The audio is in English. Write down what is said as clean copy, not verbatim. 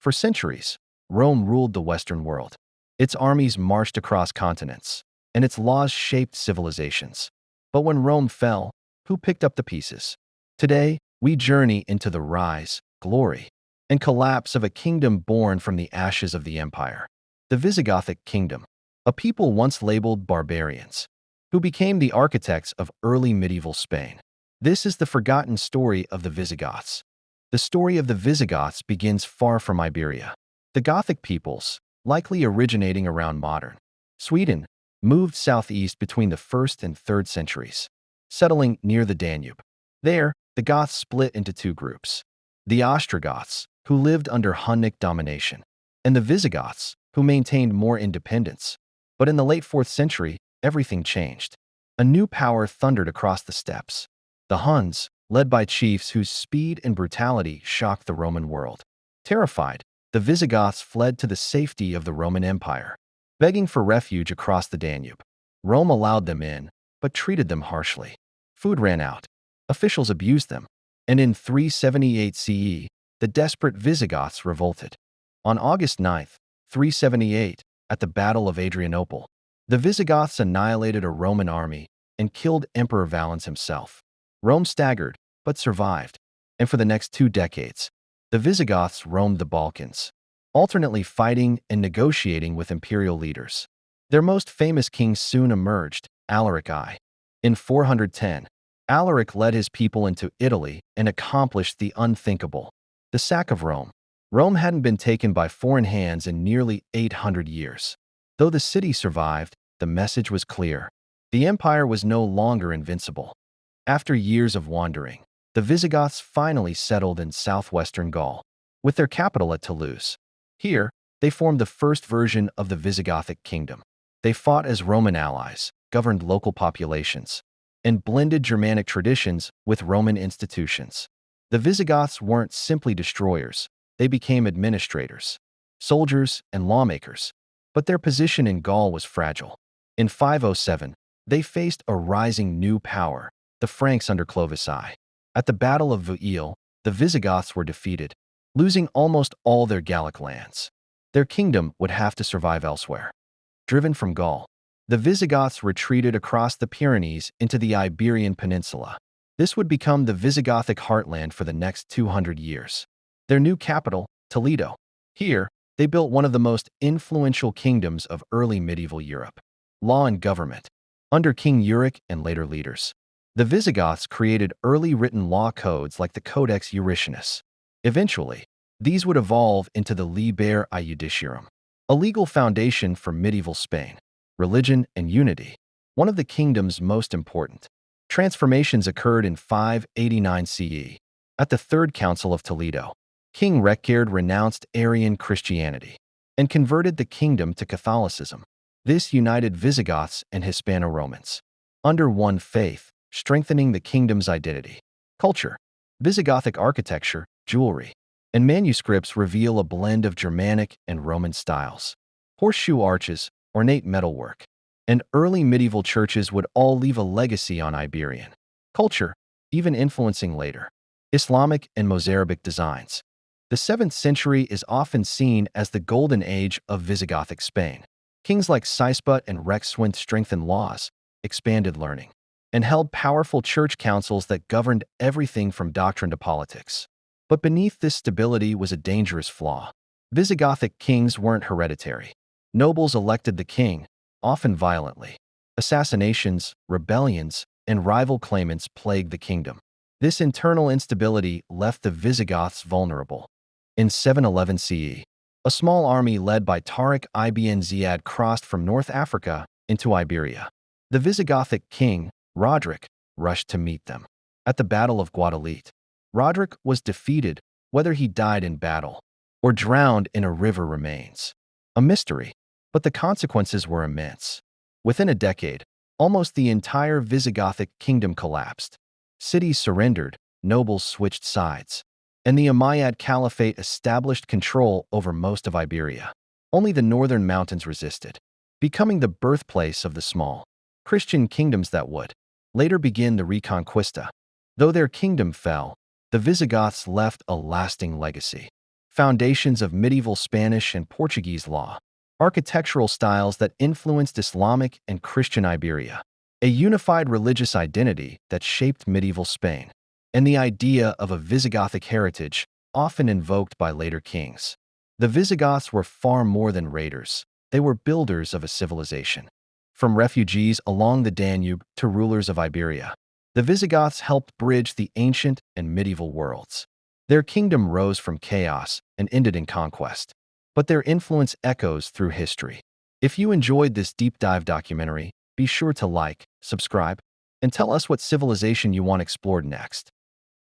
For centuries, Rome ruled the Western world. Its armies marched across continents, and its laws shaped civilizations. But when Rome fell, who picked up the pieces? Today, we journey into the rise, glory, and collapse of a kingdom born from the ashes of the empire. The Visigothic kingdom, a people once labeled barbarians, who became the architects of early medieval Spain. This is the forgotten story of the Visigoths. The story of the Visigoths begins far from Iberia. The Gothic peoples, likely originating around modern Sweden, moved southeast between the 1st and 3rd centuries, settling near the Danube. There, the Goths split into two groups: the Ostrogoths, who lived under Hunnic domination, and the Visigoths, who maintained more independence. But in the late 4th century, everything changed. A new power thundered across the steppes: the Huns, led by chiefs whose speed and brutality shocked the Roman world. Terrified, the Visigoths fled to the safety of the Roman Empire, begging for refuge across the Danube. Rome allowed them in, but treated them harshly. Food ran out, officials abused them, and in 378 CE, the desperate Visigoths revolted. On August 9, 378, at the Battle of Adrianople, the Visigoths annihilated a Roman army and killed Emperor Valens himself. Rome staggered, but survived, and for the next 2 decades, the Visigoths roamed the Balkans, alternately fighting and negotiating with imperial leaders. Their most famous king soon emerged, Alaric I. In 410, Alaric led his people into Italy and accomplished the unthinkable: the sack of Rome. Rome hadn't been taken by foreign hands in nearly 800 years. Though the city survived, the message was clear: the empire was no longer invincible. After years of wandering, the Visigoths finally settled in southwestern Gaul, with their capital at Toulouse. Here, they formed the first version of the Visigothic kingdom. They fought as Roman allies, governed local populations, and blended Germanic traditions with Roman institutions. The Visigoths weren't simply destroyers, they became administrators, soldiers, and lawmakers. But their position in Gaul was fragile. In 507, they faced a rising new power, the Franks under Clovis I. At the Battle of Vouille, the Visigoths were defeated, losing almost all their Gallic lands. Their kingdom would have to survive elsewhere. Driven from Gaul, the Visigoths retreated across the Pyrenees into the Iberian Peninsula. This would become the Visigothic heartland for the next 200 years. Their new capital, Toledo. Here, they built one of the most influential kingdoms of early medieval Europe. Law and government. Under King Euric and later leaders, the Visigoths created early written law codes like the Codex Euricanus. Eventually, these would evolve into the Liber Iudiciarum, a legal foundation for medieval Spain. Religion and unity. One of the kingdom's most important transformations occurred in 589 CE. At the Third Council of Toledo, King Reccared renounced Arian Christianity and converted the kingdom to Catholicism. This united Visigoths and Hispano-Romans under one faith, strengthening the kingdom's identity. Culture. Visigothic architecture, jewelry, and manuscripts reveal a blend of Germanic and Roman styles. Horseshoe arches, ornate metalwork, and early medieval churches would all leave a legacy on Iberian culture, even influencing later Islamic and Mozarabic designs. The 7th century is often seen as the golden age of Visigothic Spain. Kings like Sisput and Rexwinth strengthened laws, expanded learning, and held powerful church councils that governed everything from doctrine to politics. But beneath this stability was a dangerous flaw. Visigothic kings weren't hereditary. Nobles elected the king, often violently. Assassinations, rebellions, and rival claimants plagued the kingdom. This internal instability left the Visigoths vulnerable. In 711 CE, a small army led by Tariq ibn Ziyad crossed from North Africa into Iberia. The Visigothic king, Roderick, rushed to meet them. At the Battle of Guadalete, Roderick was defeated, whether he died in battle or drowned in a river remains a mystery, but the consequences were immense. Within a decade, almost the entire Visigothic kingdom collapsed. Cities surrendered, nobles switched sides, and the Umayyad Caliphate established control over most of Iberia. Only the northern mountains resisted, becoming the birthplace of the small Christian kingdoms that would later begin the Reconquista. Though their kingdom fell, the Visigoths left a lasting legacy. foundations of medieval Spanish and Portuguese law, architectural styles that influenced Islamic and Christian Iberia, a unified religious identity that shaped medieval Spain, and the idea of a Visigothic heritage often invoked by later kings. The Visigoths were far more than raiders. They were builders of a civilization. From refugees along the Danube to rulers of Iberia, the Visigoths helped bridge the ancient and medieval worlds. Their kingdom rose from chaos and ended in conquest, but their influence echoes through history. If you enjoyed this deep dive documentary, be sure to like, subscribe, and tell us what civilization you want explored next.